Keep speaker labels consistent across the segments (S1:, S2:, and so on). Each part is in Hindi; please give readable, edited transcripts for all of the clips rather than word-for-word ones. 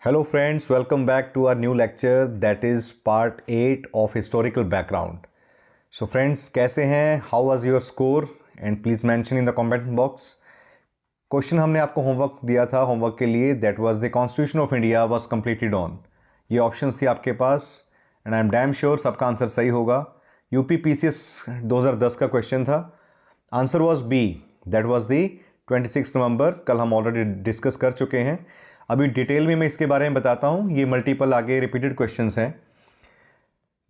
S1: Hello friends, welcome back to our new lecture that is part 8 of historical background. So friends, कैसे हैं? How was your score? And please mention in the comment box. Question हमने आपको होमवर्क दिया था होमवर्क के लिए that was the Constitution of India was completed on. ये ऑप्शंस थी आपके पास and I am damn sure सबका आंसर सही होगा. यूपी पीसीएस 2010 का क्वेश्चन था. Answer was B, that was the 26 November. कल हम ऑलरेडी डिस्कस कर चुके हैं. अभी डिटेल में मैं इसके बारे में बताता हूँ. ये मल्टीपल आगे रिपीटेड क्वेश्चंस हैं.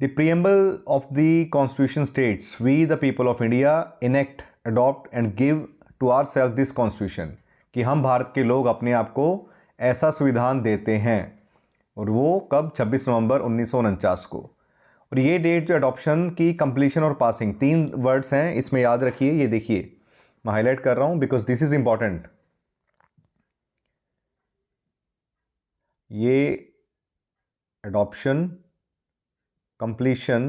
S1: The preamble of the constitution states we the people of India enact adopt and give to our self this constitution, कि हम भारत के लोग अपने आप को ऐसा संविधान देते हैं. और वो कब? 26 नवंबर 1949 को. और ये डेट जो अडॉप्शन की कंप्लीशन और पासिंग, तीन वर्ड्स हैं इसमें, याद रखिए. ये देखिए मैं हाईलाइट कर रहा हूँ बिकॉज दिस इज इंपॉर्टेंट. ये एडॉप्शन, कंप्लीशन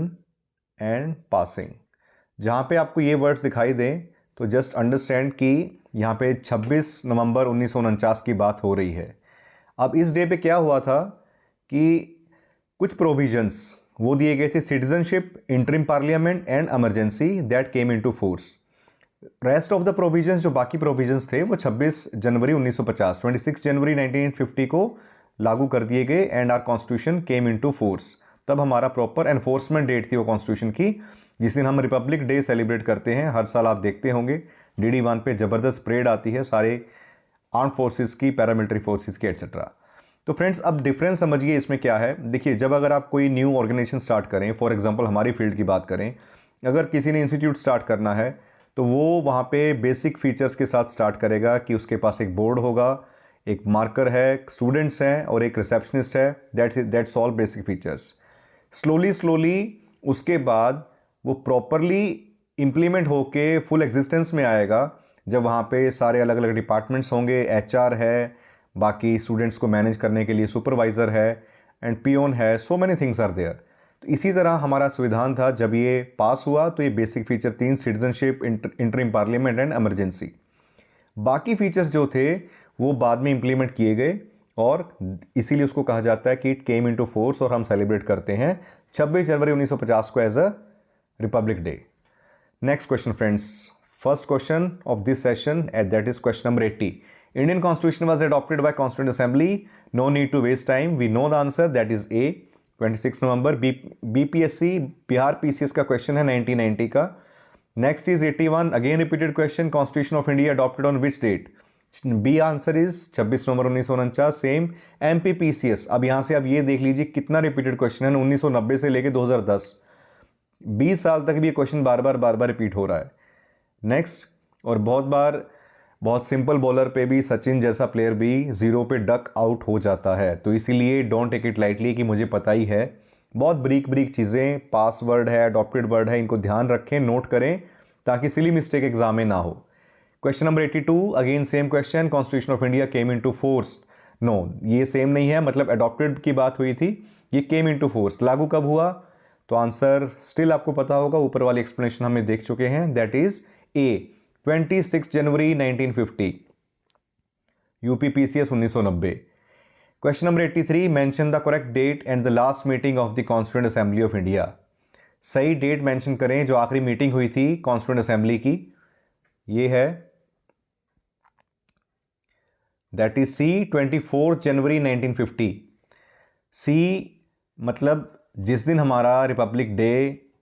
S1: एंड पासिंग, जहाँ पे आपको ये वर्ड्स दिखाई दें तो जस्ट अंडरस्टैंड कि यहाँ पे 26 नवंबर 1949 की बात हो रही है. अब इस डे पे क्या हुआ था कि कुछ प्रोविजंस वो दिए गए थे, citizenship, interim parliament and emergency, that came into force. Rest of the provisions, जो बाकी प्रोविजंस थे, वो 26 जनवरी 1950, 26 जनवरी 1950 को लागू कर दिए गए and our constitution came into force. तब हमारा प्रॉपर एनफोर्समेंट डेट थी वो कॉन्स्टिट्यूशन की, जिस दिन हम रिपब्लिक डे सेलिब्रेट करते हैं. हर साल आप देखते होंगे DD1 पे ज़बरदस्त परेड आती है सारे आर्म फोर्सेस की, पैरामिलिट्री फोर्सेस की, एट्सेट्रा. तो फ्रेंड्स अब डिफरेंस समझिए इसमें क्या है. देखिए, जब अगर आप कोई न्यू ऑर्गेनाइजेशन स्टार्ट करें, फॉर एग्जांपल हमारी फील्ड की बात करें, अगर किसी ने इंस्टीट्यूट स्टार्ट करना है तो वो वहाँ पे बेसिक फीचर्स के साथ स्टार्ट करेगा कि उसके पास एक बोर्ड होगा, एक मार्कर है, स्टूडेंट्स हैं और एक रिसेप्शनिस्ट है. That's all basic features. Slowly उसके बाद वो प्रॉपरली इम्प्लीमेंट होके फुल एग्जिस्टेंस में आएगा जब वहाँ पे सारे अलग अलग डिपार्टमेंट्स होंगे. HR है, बाकी स्टूडेंट्स को मैनेज करने के लिए सुपरवाइज़र है एंड पियोन है. So many things are there. तो इसी तरह हमारा संविधान था. जब ये पास हुआ तो ये basic feature 3, citizenship, interim parliament and emergency. बाकी फीचर्स जो थे वो बाद में इंप्लीमेंट किए गए और इसीलिए उसको कहा जाता है कि इट केम इनटू फोर्स, और हम सेलिब्रेट करते हैं 26 जनवरी 1950 को as a republic day. Next question friends, first question of this session, that is question number 80. Indian Constitution was adopted by Constituent Assembly. No need to waste time. We know the answer. That is A. 26 November. BPSC Bihar PCS का क्वेश्चन है 1990 का. Next is 81. Again repeated question. Constitution of India adopted on which date? B answer is 26 November 1949. Same. MP PCS. अब यहाँ से अब ये देख लीजिए कितना रिपीटेड क्वेश्चन है. 1990 से लेके 2010, 20 साल तक भी ये क्वेश्चन बार बार रिपीट हो रहा है. नेक्स्ट, और बहुत सिंपल बॉलर पे भी सचिन जैसा प्लेयर भी 0 पे डक आउट हो जाता है. तो इसीलिए डोंट टेक इट लाइटली कि मुझे पता ही है. बहुत ब्रीक चीज़ें, पासवर्ड है, अडॉप्टेड वर्ड है, इनको ध्यान रखें, नोट करें ताकि सिली मिस्टेक एग्जाम में ना हो. Question number 82, again same question. Constitution of India came into force. No, ये सेम नहीं है, मतलब अडॉप्टेड की बात हुई थी, ये केम इनटू फोर्स. लागू कब हुआ? तो आंसर स्टिल आपको पता होगा, ऊपर वाली एक्सप्लेनेशन हमें देख चुके हैं. That is A, 26 January 1950. UP PCS 1990. Question number 83, mention the correct date and the last meeting of the constituent assembly of India. सही डेट मेंशन करें जो आखिरी मीटिंग हुई थी कॉन्स्टिट्यूएंट असेंबली की. ये है, दैट इज C, 24 जनवरी 1950. C मतलब जिस दिन हमारा रिपब्लिक डे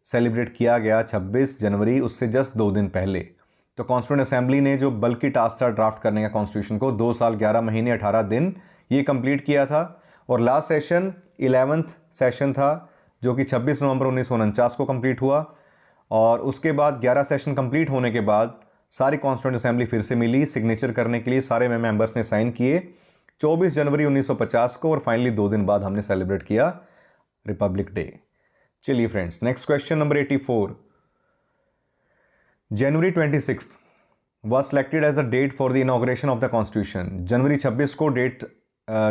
S1: सेलिब्रेट किया गया 26 जनवरी, उससे जस्ट 2 दिन पहले. तो कॉन्स्टिट्यूएंट असेंबली ने जो बल्कि टास्क था ड्राफ्ट करने का कॉन्स्टिट्यूशन को, 2 साल 11 महीने 18 दिन ये कंप्लीट किया था. और लास्ट सेशन 11th सेशन था जो कि 26 नवंबर 1949 को कंप्लीट हुआ. और उसके बाद 11 सेशन कंप्लीट होने के बाद सारी कॉन्स्टिट्यूएंट असेंबली फिर से मिली सिग्नेचर करने के लिए. सारे मेंबर्स ने साइन किए 24 जनवरी 1950 को, और फाइनली 2 दिन बाद हमने सेलिब्रेट किया रिपब्लिक डे. चलिए friends, next question number 84. January 26th was selected as the date for the inauguration of the Constitution. जनवरी 26 को डेट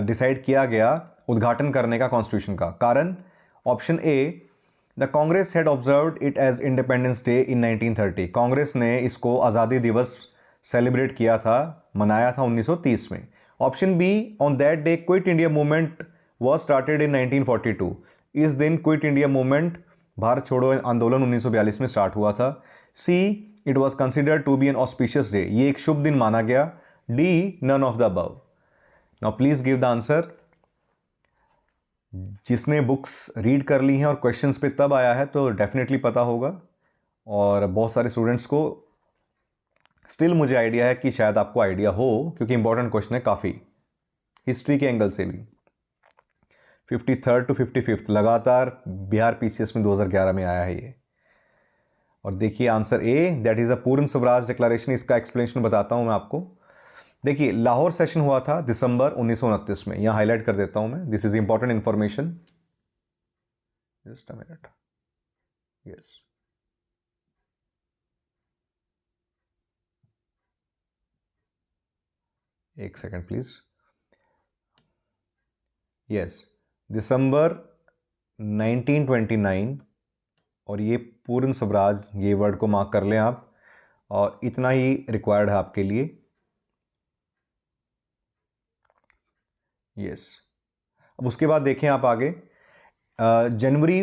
S1: डिसाइड किया गया उद्घाटन करने का कॉन्स्टिट्यूशन का. कारण, option A, the Congress had observed it as independence day in 1930. Congress ने इसको आज़ादी दिवस सेलिब्रेट किया था, मनाया था 1930 में. Option B, on that day Quit India Movement was started in 1942। इस दिन क्विट इंडिया मूवमेंट, भारत छोड़ो आंदोलन 1942 में स्टार्ट हुआ था। C, it was considered to be an auspicious day, ये एक शुभ दिन माना गया। D, none of the above. Now please give the answer. जिसने बुक्स रीड कर ली हैं और क्वेश्चंस पे तब आया है तो डेफिनेटली पता होगा, और बहुत सारे स्टूडेंट्स को स्टिल मुझे आइडिया है कि शायद आपको आइडिया हो, क्योंकि इंपॉर्टेंट क्वेश्चन है काफ़ी, हिस्ट्री के एंगल से भी। 53rd to 55th लगातार बिहार पीसीएस में 2011 में आया है ये। और देखिए answer A, that is a पूर्ण स्वराज डिक्लेरेशन। इसका एक्सप्लेनेशन बताता हूं मैं आपको। देखिए लाहौर सेशन हुआ था दिसंबर 1929 में, यहां हाईलाइट कर देता हूं मैं, this is important information. Just a minute, yes, एक सेकंड प्लीज। यस, दिसंबर 1929, और ये पूर्ण स्वराज, ये वर्ड को मार्क कर लें आप, और इतना ही रिक्वायर्ड है आपके लिए। यस, अब उसके बाद देखें आप आगे, जनवरी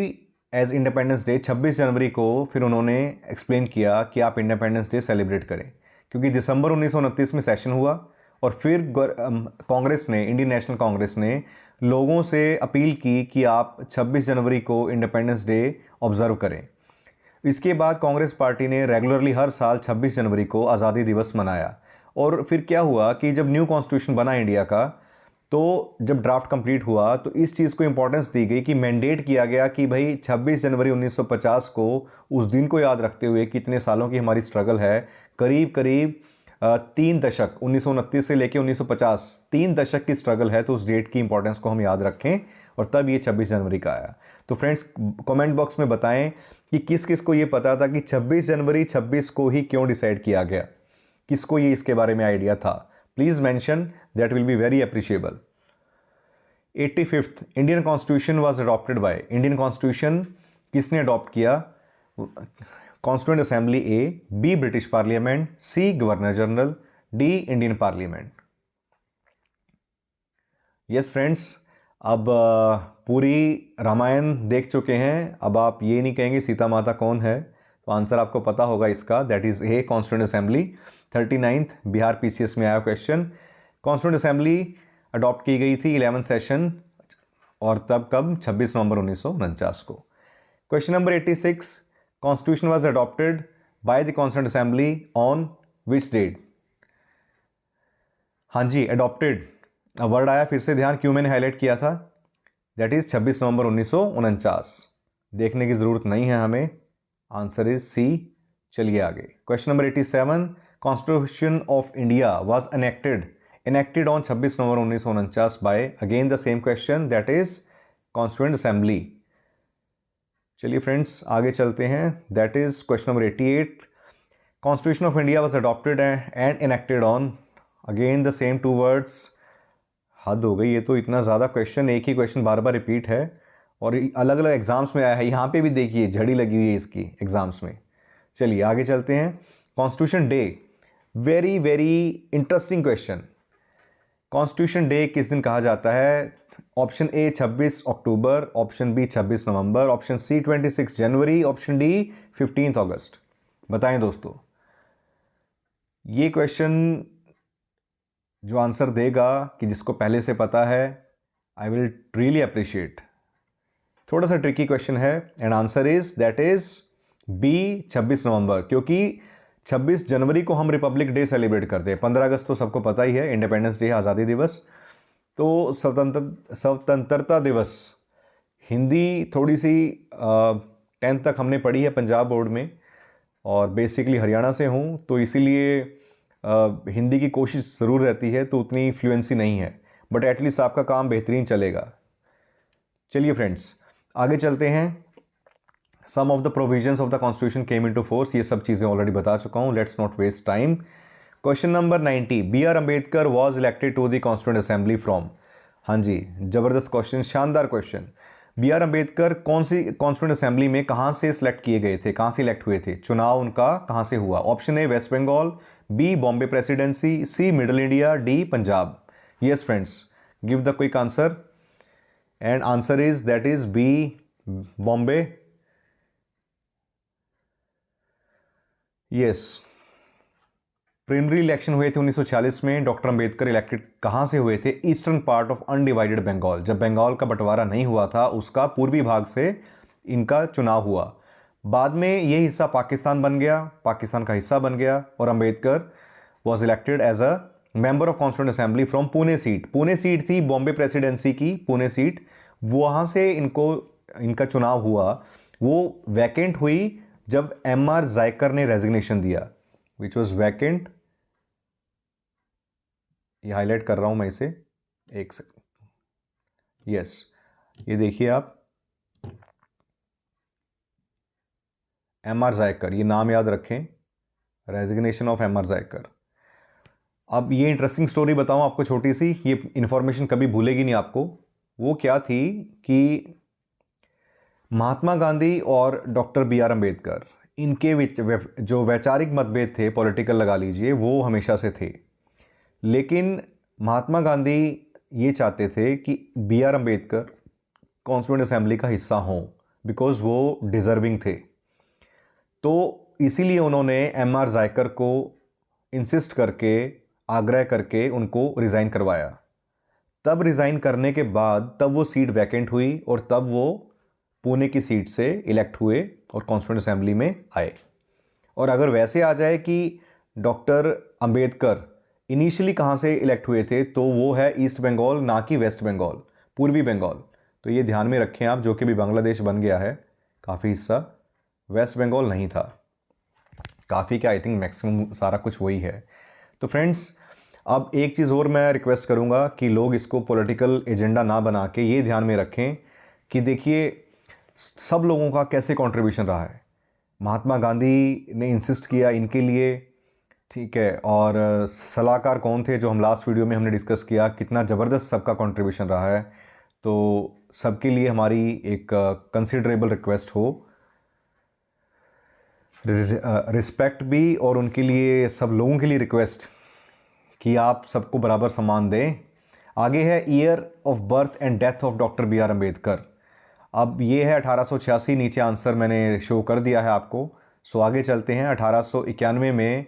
S1: एज इंडिपेंडेंस डे, 26 जनवरी को फिर उन्होंने एक्सप्लेन किया कि आप इंडिपेंडेंस डे सेलिब्रेट करें, क्योंकि दिसंबर 1929 में सेशन हुआ, और फिर कांग्रेस ने, इंडियन नेशनल कांग्रेस ने लोगों से अपील की कि आप 26 जनवरी को इंडिपेंडेंस डे ऑब्जर्व करें। इसके बाद कांग्रेस पार्टी ने रेगुलरली हर साल 26 जनवरी को आज़ादी दिवस मनाया। और फिर क्या हुआ कि जब न्यू कॉन्स्टिट्यूशन बना इंडिया का, तो जब ड्राफ्ट कंप्लीट हुआ तो इस चीज़ को इंपॉर्टेंस दी गई कि मैंडेट किया गया कि भाई 26 जनवरी 1950 को, उस दिन को याद रखते हुए कि इतने सालों की हमारी स्ट्रगल है, करीब करीब 3 दशक, 1929 से लेकर 1950, 3 दशक की स्ट्रगल है, तो उस डेट की इंपॉर्टेंस को हम याद रखें, और तब ये 26 जनवरी का आया। तो फ्रेंड्स कमेंट बॉक्स में बताएं कि किस किस को ये पता था कि 26 जनवरी 26 को ही क्यों डिसाइड किया गया, किसको ये इसके बारे में आइडिया था। Please mention, that will be very appreciable. 85th Indian constitution was adopted by, Indian constitution किसने अडॉप्ट किया? Constituent assembly A, B British parliament, C governor general, D Indian parliament. Yes friends, अब पूरी रामायण देख चुके हैं, अब आप ये नहीं कहेंगे सीता माता कौन है, तो आंसर आपको पता होगा इसका, that is A, constituent assembly. 39th Bihar PCS में आया क्वेश्चन। कॉन्स्टिट्यूएंट असेंबली अडॉप्ट की गई थी 11th सेशन, और तब कब? 26 नवंबर 1949 को। Question number 86, constitution was adopted by the constituent assembly on which date? हाँ जी, अडॉप्टेड वर्ड आया, फिर से ध्यान, क्यों मैंने हाईलाइट किया था, दैट इज 26 नवंबर 1949। देखने की जरूरत नहीं है हमें, आंसर इज सी। चलिए आगे, question number 87, constitution of India was enacted on 26 November 1949 by, again the same question, that is constituent assembly. चलिए फ्रेंड्स आगे चलते हैं, that is question number 88, constitution of India was adopted and enacted on, again the same 2 words. हद हो गई, ये तो इतना ज़्यादा क्वेश्चन, एक ही क्वेश्चन बार बार रिपीट है, और अलग अलग एग्जाम्स में आया है, यहाँ पे भी देखिए झड़ी लगी हुई है इसकी एग्जाम्स में। चलिए आगे चलते हैं, constitution day, very very interesting question. Constitution day किस दिन कहा जाता है? ऑप्शन ए 26 अक्टूबर, ऑप्शन बी 26 नवंबर, ऑप्शन सी 26 जनवरी, ऑप्शन डी 15 अगस्त। बताएं दोस्तों, ये क्वेश्चन जो आंसर देगा कि जिसको पहले से पता है, आई विल रियली अप्रिशिएट। थोड़ा सा ट्रिकी क्वेश्चन है, and answer is, that is B 26 November, क्योंकि 26 जनवरी को हम रिपब्लिक डे सेलिब्रेट करते हैं। 15 अगस्त तो सबको पता ही है, इंडिपेंडेंस डे, आज़ादी दिवस। तो स्वतंत्रता दिवस, हिंदी थोड़ी सी 10th तक हमने पढ़ी है पंजाब बोर्ड में, और बेसिकली हरियाणा से हूँ, तो इसीलिए हिंदी की कोशिश ज़रूर रहती है, तो उतनी फ्लुएंसी नहीं है, बट एटलीस्ट आपका काम बेहतरीन चलेगा। चलिए फ्रेंड्स आगे चलते हैं। Some of the provisions of the constitution came into force, ये सब चीज़ें ऑलरेडी बता चुका हूँ, let's not waste time. Question number 90, B R Ambedkar was elected to the constituent assembly from? हाँ जी, ज़बरदस्त क्वेश्चन, शानदार क्वेश्चन। बी आर अम्बेडकर कौन सी कॉन्स्टिट्यूएंट असेंबली में कहाँ से सिलेक्ट किए गए थे, कहाँ से इलेक्ट हुए थे, चुनाव उनका कहाँ से हुआ? Option A West Bengal, B Bombay Presidency, C middle India, D Punjab. Yes friends, give the quick answer, and answer is that is B, Bombay. Yes, preliminary election हुए थे 1946 में। डॉक्टर अंबेडकर इलेक्टेड कहाँ से हुए थे? Eastern part of undivided Bengal. जब बंगाल का बंटवारा नहीं हुआ था उसका पूर्वी भाग से इनका चुनाव हुआ। बाद में ये हिस्सा पाकिस्तान बन गया, पाकिस्तान का हिस्सा बन गया, और Ambedkar was elected as a member of constituent assembly from Pune seat. Pune seat थी बॉम्बे प्रेसिडेंसी की, पुणे सीट, वहाँ से इनका चुनाव हुआ। वो वैकेंट हुई जब एम.आर. जायकर ने रेजिग्नेशन दिया, विच वॉज वैकेंट। ये हाईलाइट कर रहा हूं मैं इसे, एक सेकंड। यस, ये देखिए आप, एम.आर. जायकर, ये नाम याद रखें, रेजिग्नेशन ऑफ एम.आर. जायकर। अब ये इंटरेस्टिंग स्टोरी बताऊं आपको छोटी सी, ये इंफॉर्मेशन कभी भूलेगी नहीं आपको। वो क्या थी कि महात्मा गांधी और डॉक्टर बी आर अम्बेडकर, इनके जो वैचारिक मतभेद थे, पॉलिटिकल लगा लीजिए, वो हमेशा से थे। लेकिन महात्मा गांधी ये चाहते थे कि B R Ambedkar constituent assembly का हिस्सा हों, बिकॉज वो डिज़र्विंग थे। तो इसीलिए उन्होंने एम आर जायकर को इंसिस्ट करके, आग्रह करके उनको रिज़ाइन करवाया। तब रिज़ाइन करने के बाद तब वो सीट वैकेंट हुई, और तब वो पुणे की सीट से इलेक्ट हुए और कॉन्स्टिट्यूंट असेंबली में आए। और अगर वैसे आ जाए कि डॉक्टर अंबेडकर इनिशियली कहाँ से इलेक्ट हुए थे, तो वो है ईस्ट बंगाल, ना कि वेस्ट बंगाल, पूर्वी बंगाल। तो ये ध्यान में रखें आप, जो कि भी बांग्लादेश बन गया है काफ़ी हिस्सा, वेस्ट बंगाल नहीं था। काफ़ी क्या, आई थिंक मैक्सिमम सारा कुछ वही है। तो फ्रेंड्स, अब एक चीज़ और मैं रिक्वेस्ट करूँगा कि लोग इसको पॉलिटिकल एजेंडा ना बना के ये ध्यान में रखें कि देखिए सब लोगों का कैसे कंट्रीब्यूशन रहा है। महात्मा गांधी ने इंसिस्ट किया इनके लिए, ठीक है, और सलाहकार कौन थे, जो हम लास्ट वीडियो में हमने डिस्कस किया, कितना ज़बरदस्त सबका कंट्रीब्यूशन रहा है। तो सबके लिए हमारी एक कंसिडरेबल रिक्वेस्ट हो, रिस्पेक्ट भी, और उनके लिए, सब लोगों के लिए रिक्वेस्ट कि आप सबको बराबर सम्मान दें। आगे है year of birth and death of doctor B R Ambedkar. अब ये है 1886, नीचे आंसर मैंने शो कर दिया है आपको। सो आगे चलते हैं 1891 में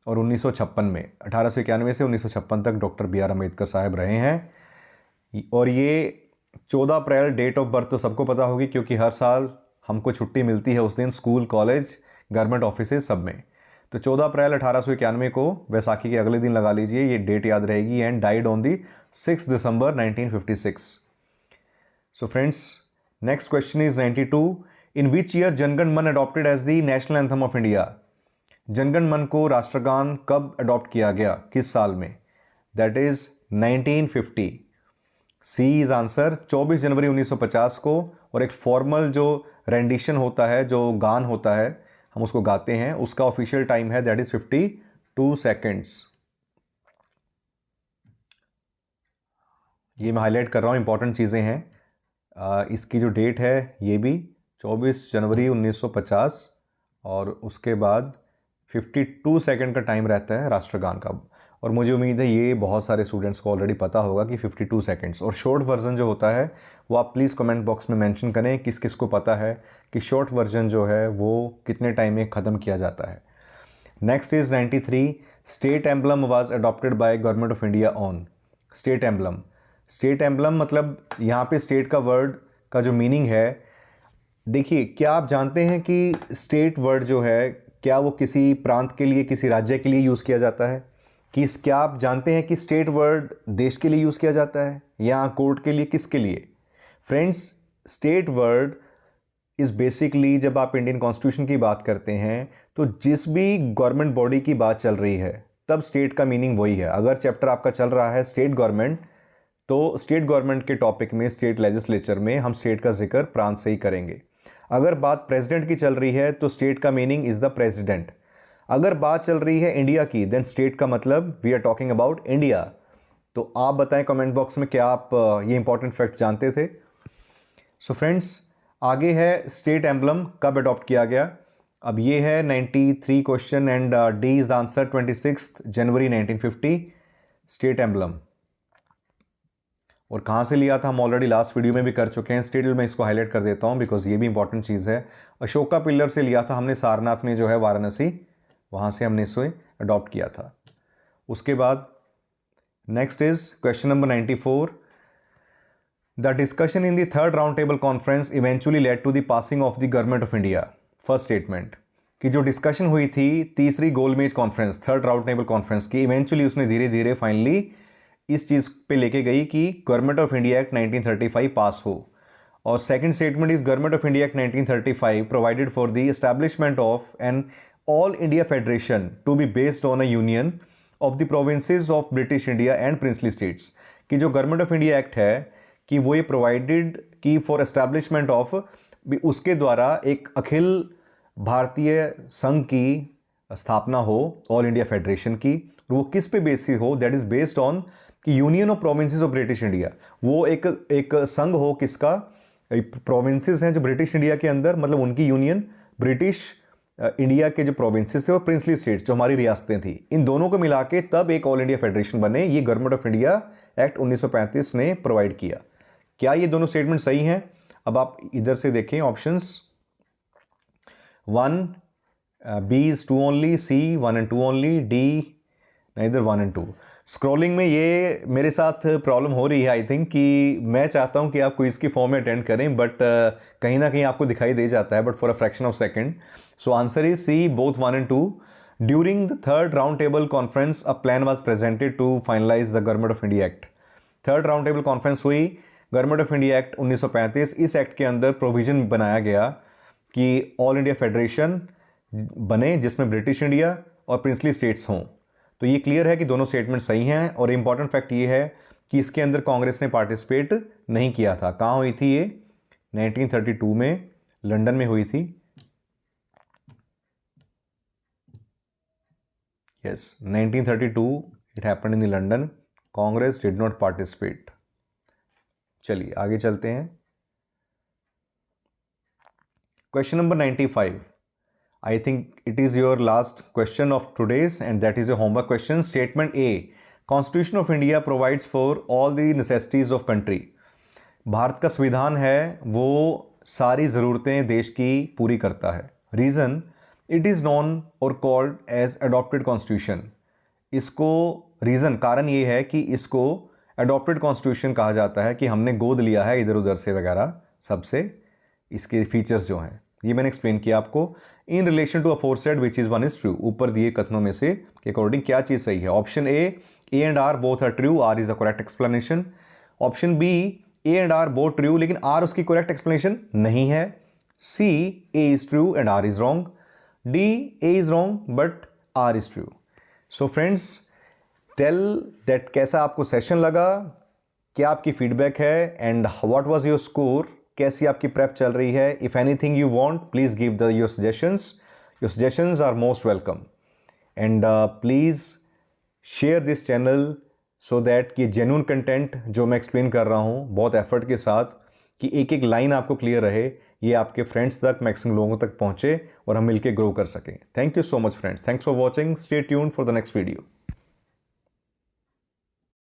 S1: और 1956 में। 1891 से 1956 तक डॉक्टर बी आर अम्बेडकर साहब रहे हैं। और ये 14 अप्रैल डेट ऑफ बर्थ तो सबको पता होगी, क्योंकि हर साल हमको छुट्टी मिलती है उस दिन, स्कूल, कॉलेज, गवर्नमेंट ऑफिसेज सब में। तो 14 अप्रैल 1891 को, वैसाखी के अगले दिन लगा लीजिए, ये डेट याद रहेगी। And died on the 6 December 1956। So friends, next question is 92। In which year Janagana Mana adopted as the national anthem of India? Janagana Mana को राष्ट्रगान कब अडॉप्ट किया गया, किस साल में? That is 1950। C is answer, 24 जनवरी 1950 को। और एक फॉर्मल जो रेंडिशन होता है, जो गान होता है, हम उसको गाते हैं, उसका ऑफिशियल टाइम है दैट इज 52 सेकेंड्स। ये मैं हाईलाइट कर रहा हूँ, इंपॉर्टेंट चीज़ें हैं। इसकी जो डेट है ये भी 24 जनवरी 1950, और उसके बाद 52 सेकंड का टाइम रहता है राष्ट्रगान का। और मुझे उम्मीद है ये बहुत सारे स्टूडेंट्स को ऑलरेडी पता होगा कि 52 सेकंड्स। और शॉर्ट वर्जन जो होता है वो आप प्लीज़ कमेंट बॉक्स में मेंशन करें किस किस को पता है कि शॉर्ट वर्जन जो है वो कितने टाइम में ख़त्म किया जाता है। Next is 93। State emblem was adopted by government of India on. State emblem, state emblem मतलब यहाँ पे स्टेट का वर्ड का जो मीनिंग है, देखिए, क्या आप जानते हैं कि स्टेट वर्ड जो है, क्या वो किसी प्रांत के लिए, किसी राज्य के लिए यूज़ किया जाता है? क्या आप जानते हैं कि स्टेट वर्ड देश के लिए यूज़ किया जाता है, या कोर्ट के लिए, किसके लिए? Friends, state word is basically, जब आप इंडियन कॉन्स्टिट्यूशन की बात करते हैं, तो जिस भी गवर्नमेंट बॉडी की बात चल रही है, तब स्टेट का मीनिंग वही है। अगर चैप्टर आपका चल रहा है स्टेट गवर्नमेंट, तो स्टेट गवर्नमेंट के टॉपिक में, स्टेट लेजिस्लेचर में, हम स्टेट का जिक्र प्रांत से ही करेंगे। अगर बात प्रेसिडेंट की चल रही है तो स्टेट का मीनिंग इज़ द प्रेसिडेंट। अगर बात चल रही है इंडिया की, देन स्टेट का मतलब we are talking about India. तो आप बताएं कमेंट बॉक्स में, क्या आप ये इंपॉर्टेंट फैक्ट जानते थे? सो फ्रेंड्स, आगे है स्टेट एम्बलम कब अडॉप्ट किया गया। अब ये है 93 question, and D is the answer, 26 January 1950। State emblem और कहाँ से लिया था हम ऑलरेडी लास्ट वीडियो में भी कर चुके हैं, स्टिल मैं इसको हाईलाइट कर देता हूँ बिकॉज ये भी इंपॉर्टेंट चीज़ है। अशोका पिल्लर से लिया था हमने, सारनाथ में जो है वाराणसी, वहाँ से हमने इसे अडॉप्ट किया था। उसके बाद next is question number 94। The discussion in the third round table conference eventually led to the passing of the government of India. First statement कि जो डिस्कशन हुई थी तीसरी गोलमेज conference, third round table conference की, इवेंचुअली उसने धीरे धीरे फाइनली इस चीज़ पे लेके गई कि government of India act 1935 pass हो। और second statement is government of India act 1935 provided for the establishment of an all India federation to be based on a union of the provinces of British India and princely states. कि जो गवर्नमेंट ऑफ इंडिया एक्ट है कि वो ये प्रोवाइडेड कि फॉर एस्टैब्लिशमेंट ऑफ, उसके द्वारा एक अखिल भारतीय संघ की स्थापना हो, ऑल इंडिया फेडरेशन की। वो किस पे बेसिस हो, दैट इज बेस्ड ऑन कि union of provinces of British India, वो एक संघ हो किसका, प्रोविंसेस हैं जो ब्रिटिश इंडिया के अंदर, मतलब उनकी यूनियन, ब्रिटिश इंडिया के जो प्रोविंसेस थे और प्रिंसली स्टेट्स जो हमारी रियासतें थी, इन दोनों को मिला के तब एक ऑल इंडिया फेडरेशन बने। ये गवर्नमेंट ऑफ इंडिया एक्ट 1935 ने प्रोवाइड किया। क्या ये दोनों स्टेटमेंट सही हैं? अब आप इधर से देखें options, 1 B is 2 only, C 1 and 2 only, D neither 1 and 2। Scrolling में ये मेरे साथ प्रॉब्लम हो रही है आई थिंक, कि मैं चाहता हूँ कि आप क्विज की फॉर्म में अटेंड करें बट कहीं ना कहीं आपको दिखाई दे जाता है, but for a fraction of second. So answer is C, both 1 and 2। During the third round table conference a plan was presented to finalize the government of India act. Third round table conference हुई, गवर्नमेंट ऑफ इंडिया एक्ट 1935, इस एक्ट के अंदर प्रोविजन बनाया गया कि ऑल इंडिया फेडरेशन बने जिसमें ब्रिटिश इंडिया और प्रिंसली स्टेट्स हों। तो ये क्लियर है कि दोनों स्टेटमेंट सही हैं। और इंपॉर्टेंट फैक्ट ये है कि इसके अंदर कांग्रेस ने पार्टिसिपेट नहीं किया था। कहाँ हुई थी ये? 1932 में लंदन में हुई थी। Yes, 1932 it happened in London. Congress did not participate. चलिए आगे चलते हैं। Question number 95। I think it is your last question of today's and that is a homework question. Statement A, Constitution of India provides for all the necessities of country। Bharat का संविधान है वो सारी ज़रूरतें देश की पूरी करता है। रीज़न, इट इज़ नॉन और कॉल्ड एज अडॉप्टेड कॉन्स्टिट्यूशन। इसको रीज़न, कारण ये है कि इसको अडॉप्टेड कॉन्स्टिट्यूशन कहा जाता है कि हमने गोद लिया है इधर उधर से वगैरह सबसे, इसके फीचर्स जो हैं ये मैंने एक्सप्लेन किया आपको। In relation to aforesaid which is one is true, ऊपर दिए कथनों में से के अकॉर्डिंग क्या चीज़ सही है? Option A and R both are true, R is a correct explanation. Option B A and R both true लेकिन आर उसकी करेक्ट एक्सप्लेनेशन नहीं है। C A is true and R is wrong. D A is wrong but R is true. So friends, tell that कैसा आपको सेशन लगा, क्या आपकी फीडबैक है and what was your score, कैसी आपकी प्रेप चल रही है। If anything you want please give the your suggestions are most welcome and please share this channel so that कि जेन्युइन कंटेंट जो मैं एक्सप्लेन कर रहा हूँ बहुत एफर्ट के साथ, कि एक एक लाइन आपको क्लियर रहे, ये आपके फ्रेंड्स तक, मैक्सिमम लोगों तक पहुँचे और हम मिलकर ग्रो कर सकें। Thank you so much friends, thanks for watching, stay tuned for the next video.